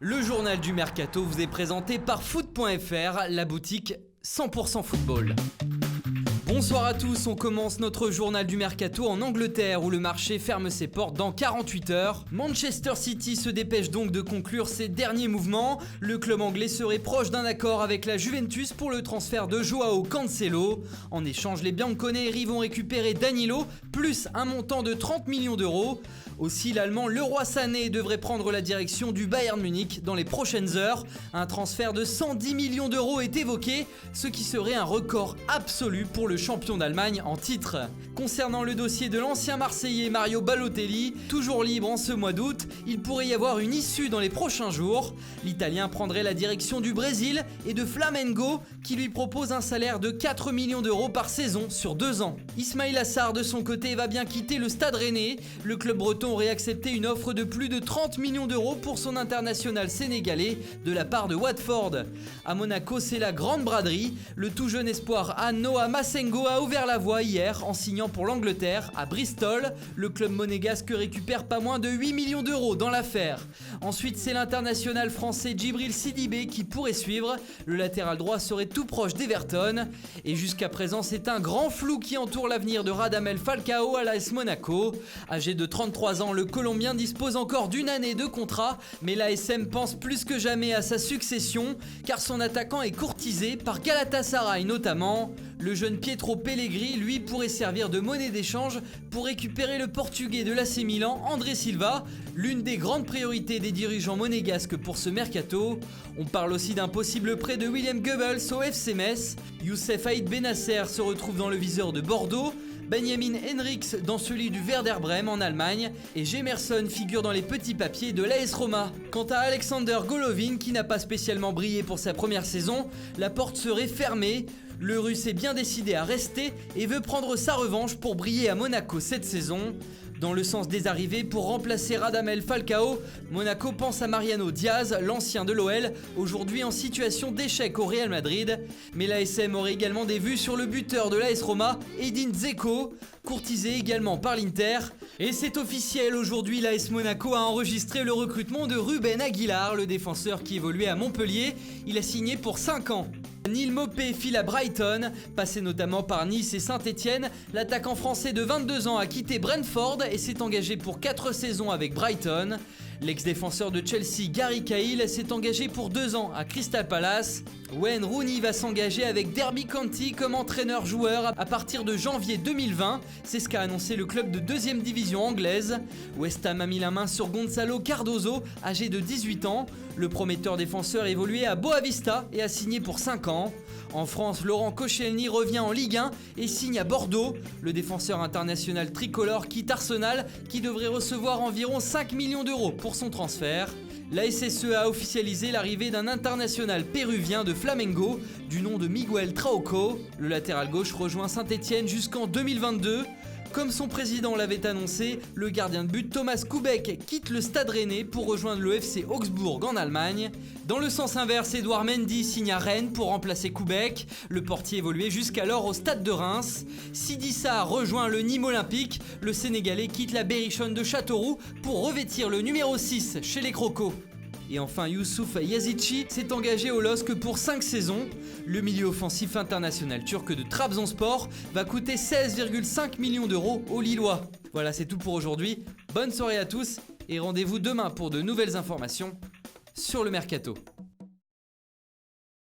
Le journal du Mercato vous est présenté par foot.fr, la boutique 100% football. Bonsoir à tous, on commence notre journal du Mercato en Angleterre où le marché ferme ses portes dans 48 heures. Manchester City se dépêche donc de conclure ses derniers mouvements. Le club anglais serait proche d'un accord avec la Juventus pour le transfert de Joao Cancelo. En échange, les Bianconeri vont récupérer Danilo plus un montant de 30 millions d'euros. Aussi, l'Allemand Leroy Sané devrait prendre la direction du Bayern Munich dans les prochaines heures. Un transfert de 110 millions d'euros est évoqué, ce qui serait un record absolu pour le champion d'Allemagne en titre. Concernant le dossier de l'ancien Marseillais Mario Balotelli, toujours libre en ce mois d'août, il pourrait y avoir une issue dans les prochains jours. L'Italien prendrait la direction du Brésil et de Flamengo qui lui propose un salaire de 4 millions d'euros par saison sur 2 ans. Ismaïla Sarr de son côté va bien quitter le Stade Rennais. Le club breton aurait accepté une offre de plus de 30 millions d'euros pour son international sénégalais de la part de Watford. À Monaco, c'est la grande braderie. Le tout jeune espoir Noah Massengo a ouvert la voie hier en signant pour l'Angleterre à Bristol. Le club monégasque récupère pas moins de 8 millions d'euros dans l'affaire. Ensuite, c'est l'international français Djibril Sidibé qui pourrait suivre. Le latéral droit serait tout proche d'Everton. Et jusqu'à présent, c'est un grand flou qui entoure l'avenir de Radamel Falcao à l'AS Monaco. Âgé de 33 ans, le Colombien dispose encore d'une année de contrat, mais l'ASM pense plus que jamais à sa succession, car son attaquant est courtisé par Galatasaray notamment. Le jeune Pietro Pellegrini, lui, pourrait servir de monnaie d'échange pour récupérer le portugais de l'AC Milan, André Silva, l'une des grandes priorités des dirigeants monégasques pour ce mercato. On parle aussi d'un possible prêt de William Goebbels au FC Metz. Youssef Aïd Benasser se retrouve dans le viseur de Bordeaux. Benjamin Henrichs dans celui du Werder Bremen en Allemagne et Gemerson figure dans les petits papiers de l'AS Roma. Quant à Alexander Golovin qui n'a pas spécialement brillé pour sa première saison, la porte serait fermée. Le Russe est bien décidé à rester et veut prendre sa revanche pour briller à Monaco cette saison. Dans le sens des arrivées, pour remplacer Radamel Falcao, Monaco pense à Mariano Diaz, l'ancien de l'OL, aujourd'hui en situation d'échec au Real Madrid. Mais l'ASM aurait également des vues sur le buteur de l'AS Roma, Edin Dzeko, courtisé également par l'Inter. Et c'est officiel, aujourd'hui l'AS Monaco a enregistré le recrutement de Ruben Aguilar, le défenseur qui évoluait à Montpellier. Il a signé pour 5 ans. Neil Maupay file à Brighton, passé notamment par Nice et Saint-Etienne, l'attaquant français de 22 ans a quitté Brentford et s'est engagé pour 4 saisons avec Brighton. L'ex-défenseur de Chelsea Gary Cahill s'est engagé pour 2 ans à Crystal Palace. Wayne Rooney va s'engager avec Derby County comme entraîneur-joueur à partir de janvier 2020. C'est ce qu'a annoncé le club de 2e division anglaise. West Ham a mis la main sur Gonzalo Cardozo, âgé de 18 ans. Le prometteur défenseur évoluait à Boavista et a signé pour 5 ans. En France, Laurent Koscielny revient en Ligue 1 et signe à Bordeaux. Le défenseur international tricolore quitte Arsenal qui devrait recevoir environ 5 millions d'euros pour son transfert. La SSE a officialisé l'arrivée d'un international péruvien de Flamengo du nom de Miguel Trauco. Le latéral gauche rejoint Saint-Etienne jusqu'en 2022. Comme son président l'avait annoncé, le gardien de but Thomas Kubek quitte le Stade Rennais pour rejoindre le FC Augsbourg en Allemagne. Dans le sens inverse, Edouard Mendy signe à Rennes pour remplacer Kubek. Le portier évoluait jusqu'alors au Stade de Reims. Sidi Sarr rejoint le Nîmes Olympique. Le Sénégalais quitte la Berrichonne de Châteauroux pour revêtir le numéro 6 chez les Crocos. Et enfin, Youssouf Yazici s'est engagé au LOSC pour 5 saisons. Le milieu offensif international turc de Trabzonspor va coûter 16,5 millions d'euros aux Lillois. Voilà, c'est tout pour aujourd'hui. Bonne soirée à tous et rendez-vous demain pour de nouvelles informations sur le Mercato.